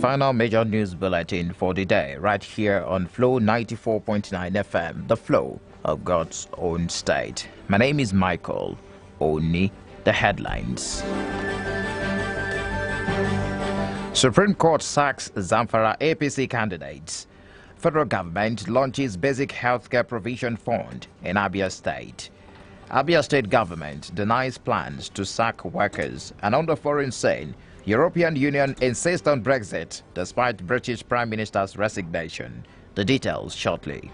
final major news bulletin for the day, right here on Flow 94.9 FM, the flow of God's own state. My name is Michael Oni. The headlines. Supreme Court sacks Zamfara APC candidates. Federal government launches basic healthcare provision fund in Abia State. Abia State government denies plans to sack workers, and on the foreign scene, European Union insists on Brexit despite British Prime Minister's resignation. The details shortly.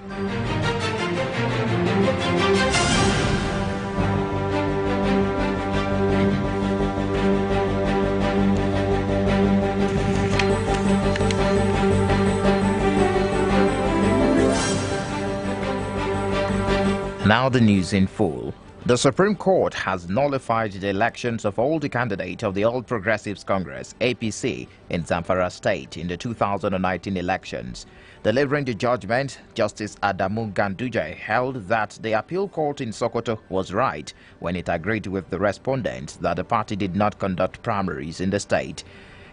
Now the news in full. The Supreme Court has nullified the elections of all the candidates of the All Progressives Congress, APC, in Zamfara State in the 2019 elections. Delivering the judgment, Justice Adamu Ganduje held that the appeal court in Sokoto was right when it agreed with the respondents that the party did not conduct primaries in the state.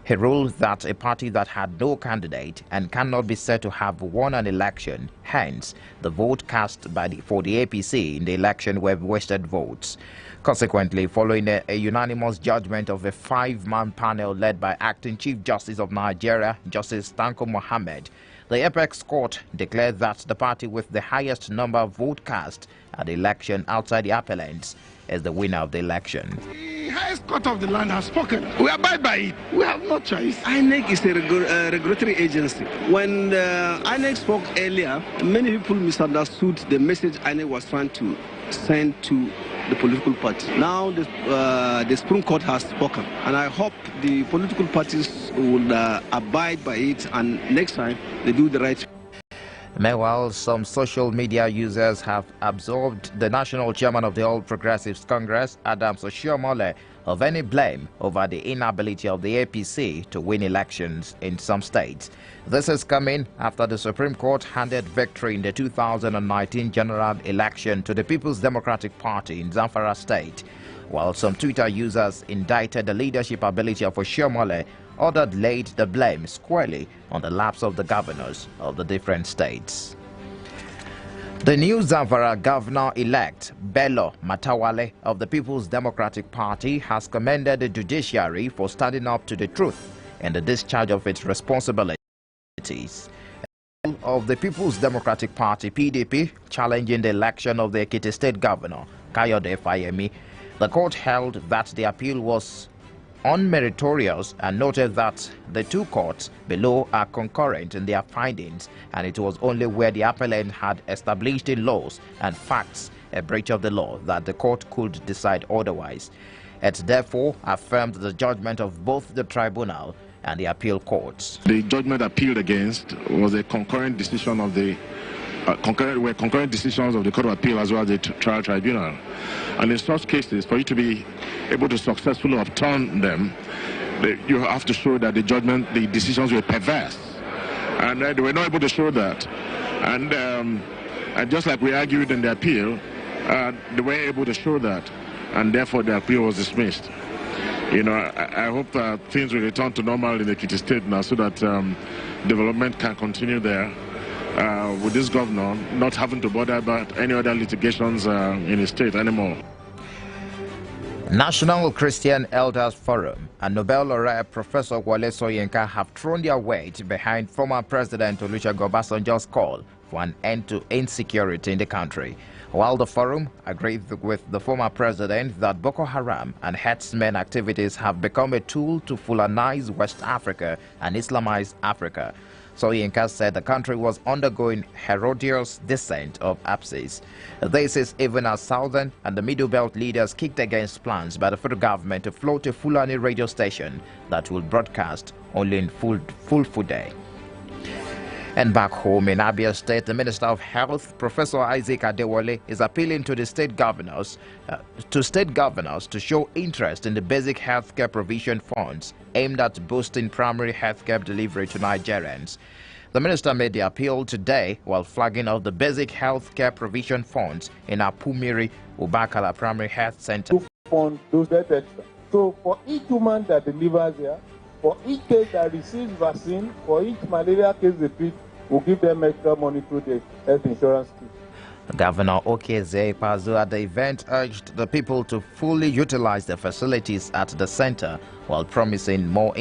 He ruled that a party that had no candidate and cannot be said to have won an election, hence the vote cast for the APC in the election were wasted votes. Consequently, following a unanimous judgment of a 5-man panel led by Acting Chief Justice of Nigeria, Justice Tanko Mohammed, the Apex Court declared that the party with the highest number of votes cast at the election outside the appellants is the winner of the election. The highest court of the land has spoken. We abide by it. We have no choice. INEC is a regulatory agency. When INEC spoke earlier, many people misunderstood the message INEC was trying to send to the political party. Now the Supreme Court has spoken, and I hope the political parties will abide by it, and next time they do the right thing. Meanwhile, some social media users have absolved the national chairman of the All Progressives Congress, Adams Oshiomhole, of any blame over the inability of the APC to win elections in some states. This is coming after the Supreme Court handed victory in the 2019 general election to the People's Democratic Party in Zamfara State, while some Twitter users indicted the leadership ability of Oshiomhole. Others laid the blame squarely on the laps of the governors of the different states. The new Zamfara governor-elect, Bello Matawalle of the People's Democratic Party, has commended the judiciary for standing up to the truth in the discharge of its responsibilities. Of the People's Democratic Party, PDP, challenging the election of the Ekiti State Governor, Kayode Fayemi, the court held that the appeal was unmeritorious and noted that the two courts below are concurrent in their findings, and it was only where the appellant had established in laws and facts a breach of the law that the court could decide otherwise. It therefore affirmed the judgment of both the tribunal and the appeal courts. The judgment appealed against was a concurrent decision of the concurrent decisions of the Court of Appeal as well as the trial tribunal. And in such cases, for you to be able to successfully overturn them, you have to show that the decisions were perverse. And they were not able to show that. And just like we argued in the appeal, they were able to show that. And therefore the appeal was dismissed. You know, I hope that things will return to normal in the Ekiti State now so that development can continue there. With this governor not having to bother about any other litigations in his state anymore. National Christian Elders Forum and Nobel laureate Professor Wole Soyinka have thrown their weight behind former President Olusegun Obasanjo's call for an end to insecurity in the country. While the forum agreed with the former president that Boko Haram and herdsmen activities have become a tool to Fulanize West Africa and Islamize Africa, Soyinka said the country was undergoing Herodias descent of Apsis. This is even as Southern and the Middle Belt leaders kicked against plans by the federal government to float a Fulani radio station that will broadcast only in Fulfulde. And back home in Abia State, the Minister of Health, Professor Isaac Adewale, is appealing to the state governors to show interest in the basic healthcare provision funds aimed at boosting primary healthcare delivery to Nigerians. The minister made the appeal today while flagging off the basic healthcare provision funds in Apumiri Ubakala Primary Health Center. To fund those extra. So for each woman that delivers here, For each case that receives vaccine, for each malaria case they treat, we'll give them extra money through the health insurance scheme. Governor Okezie Ikpeazu at the event urged the people to fully utilize the facilities at the center while promising more